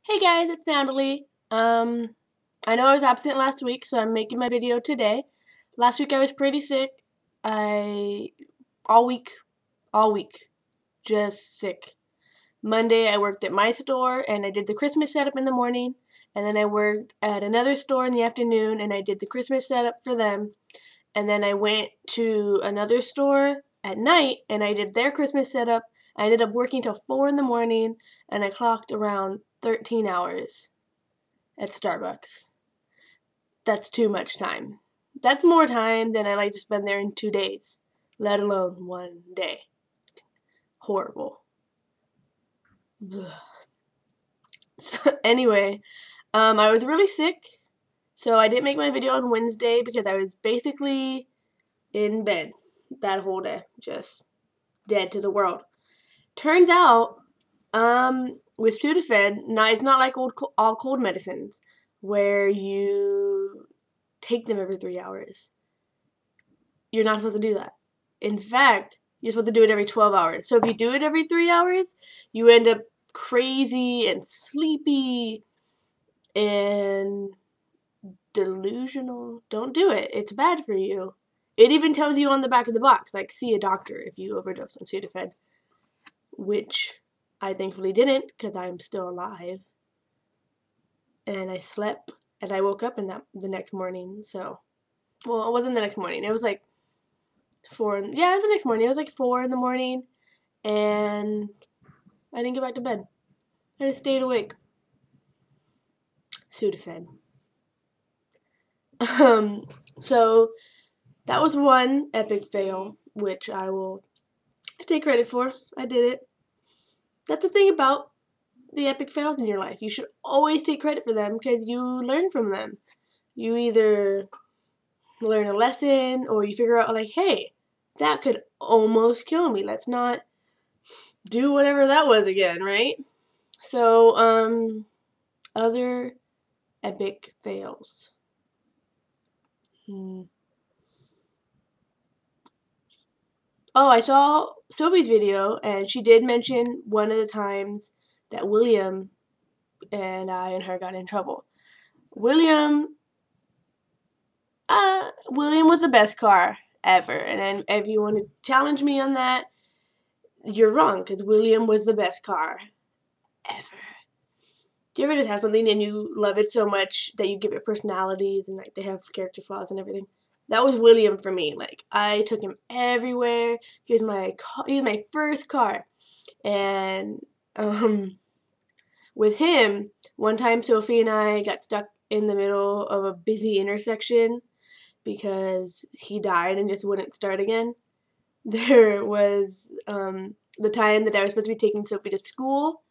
Hey guys, it's Natalie. I know I was absent last week, so I'm making my video today. Last week I was pretty sick. I all week, all week, just sick. Monday I worked at my store and I did the Christmas setup in the morning, and then I worked at another store in the afternoon and I did the Christmas setup for them. And then I went to another store at night and I did their Christmas setup. I ended up working till 4 in the morning and I clocked around 13 hours at Starbucks. That's too much time. That's more time than I like to spend there in 2 days, let alone one day. Horrible. So, anyway, I was really sick, so I didn't make my video on Wednesday because I was basically in bed that whole day, just dead to the world. Turns out, with Sudafed, it's not like all cold medicines where you take them every 3 hours. You're not supposed to do that. In fact, you're supposed to do it every 12 hours. So if you do it every 3 hours, you end up crazy and sleepy and delusional. Don't do it. It's bad for you. It even tells you on the back of the box, like, see a doctor if you overdose on Sudafed, which I thankfully didn't because I'm still alive. And I slept and I woke up the next morning. So, well, it wasn't the next morning. It was like 4. Yeah, it was the next morning. It was like 4 in the morning, and I didn't get back to bed. I just stayed awake. Sudafed. So that was one epic fail, which I will take credit for. I did it. That's the thing about the epic fails in your life. You should always take credit for them because you learn from them. You either learn a lesson or you figure out, like, hey, that could almost kill me. Let's not do whatever that was again, right? So, other epic fails. Oh, I saw Sophie's video, and she did mention one of the times that William and I and her got in trouble. William was the best car ever, and then if you want to challenge me on that, you're wrong, because William was the best car ever. Do you ever just have something and you love it so much that you give it personalities and like they have character flaws and everything? That was William for me. Like, I took him everywhere. He was my first car. And with him, one time Sophie and I got stuck in the middle of a busy intersection because he died and just wouldn't start again. There was the time that I was supposed to be taking Sophie to school,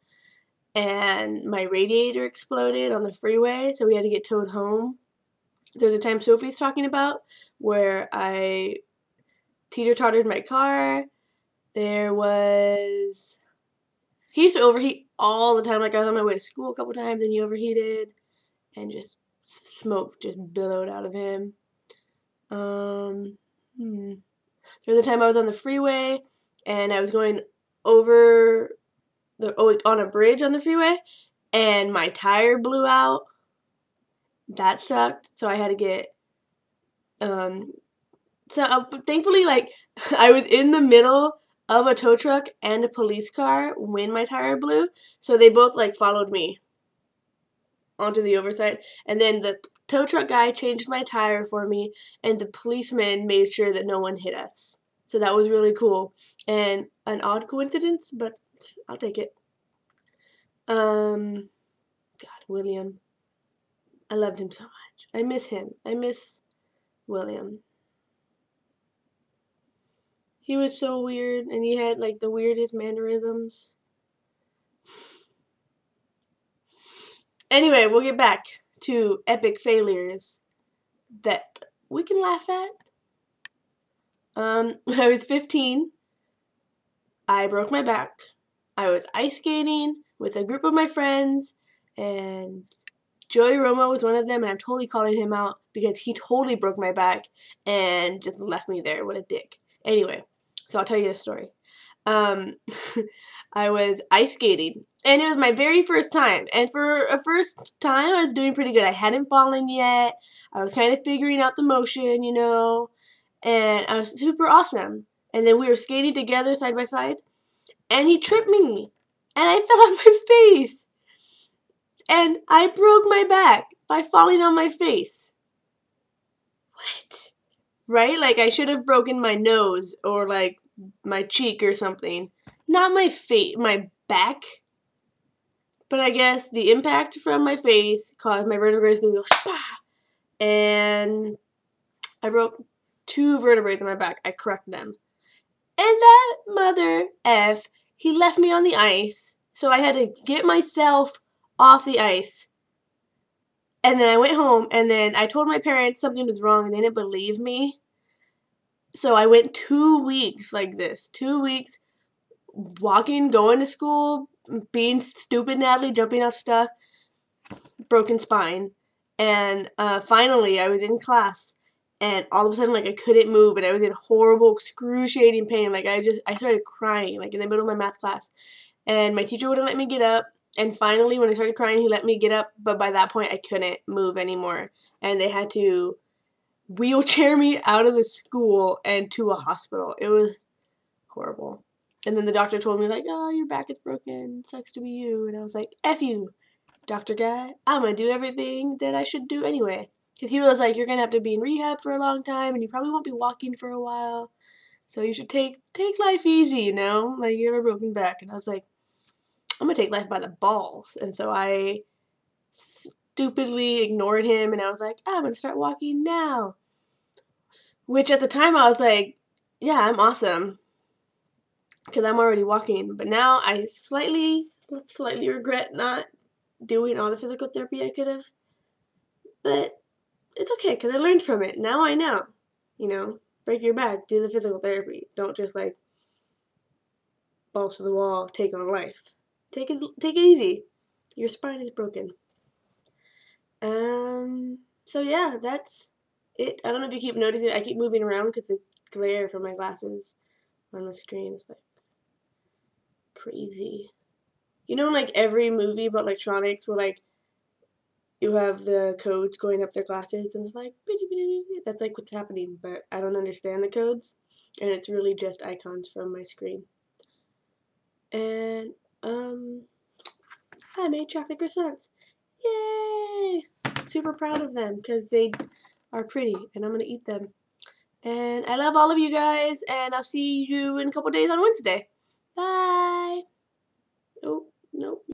and my radiator exploded on the freeway, so we had to get towed home. There's a time Sophie's talking about where I teeter-tottered my car. There was... He used to overheat all the time. Like, I was on my way to school a couple times, and he overheated, and just smoke just billowed out of him. There was a time I was on the freeway, and I was going over on a bridge on the freeway, and my tire blew out. That sucked. So I had to get but thankfully, like, I was in the middle of a tow truck and a police car when my tire blew, so they both, like, followed me onto the overside, and then the tow truck guy changed my tire for me, and the policeman made sure that no one hit us. So that was really cool, and an odd coincidence, but I'll take it. God, William. I loved him so much. I miss him. I miss William. He was so weird, and he had, like, the weirdest mannerisms. Anyway, we'll get back to epic failures that we can laugh at. When I was 15, I broke my back. I was ice skating with a group of my friends, and Joey Romo was one of them, and I'm totally calling him out because he totally broke my back and just left me there. What a dick. Anyway, so I'll tell you the story. I was ice skating, And it was my very first time. And for a first time, I was doing pretty good. I hadn't fallen yet. I was kind of figuring out the motion, you know. And I was super awesome. And then we were skating together side by side. And he tripped me. And I fell on my face. And I broke my back by falling on my face. What? Right? Like, I should have broken my nose or, like, my cheek or something. Not my face, my back. But I guess the impact from my face caused my vertebrae to go spah, and I broke 2 vertebrae in my back. I cracked them. And that mother F, he left me on the ice, so I had to get myself off the ice. And then I went home, and then I told my parents something was wrong, and they didn't believe me. So I went 2 weeks like this. 2 weeks walking, going to school, being stupid Natalie, jumping off stuff, broken spine. And finally, I was in class, and all of a sudden, like, I couldn't move, and I was in horrible, excruciating pain. Like, I started crying, like, in the middle of my math class. And my teacher wouldn't let me get up. And finally, when I started crying, he let me get up. But by that point, I couldn't move anymore. And they had to wheelchair me out of the school and to a hospital. It was horrible. And then the doctor told me, like, oh, your back is broken. Sucks to be you. And I was like, F you, doctor guy. I'm going to do everything that I should do anyway. Because he was like, you're going to have to be in rehab for a long time, and you probably won't be walking for a while. So you should take life easy, you know? Like, you have a broken back. And I was like, I'm going to take life by the balls. And so I stupidly ignored him, and I was like, I'm going to start walking now. Which at the time I was like, yeah, I'm awesome. Because I'm already walking. But now I slightly regret not doing all the physical therapy I could have. But it's okay, because I learned from it. Now I know. You know, break your back, do the physical therapy. Don't just, like, balls to the wall, take on life. Take it easy. Your spine is broken. So yeah, that's it. I don't know if you keep noticing, I keep moving around because the glare from my glasses on the screen is, like, crazy. You know, in, like, every movie about electronics where, like, you have the codes going up their glasses, and it's like, that's, like, what's happening, but I don't understand the codes, and it's really just icons from my screen. And, I made chocolate croissants. Yay! Super proud of them, because they are pretty, and I'm going to eat them. And I love all of you guys, and I'll see you in a couple days on Wednesday. Bye! Oh, nope.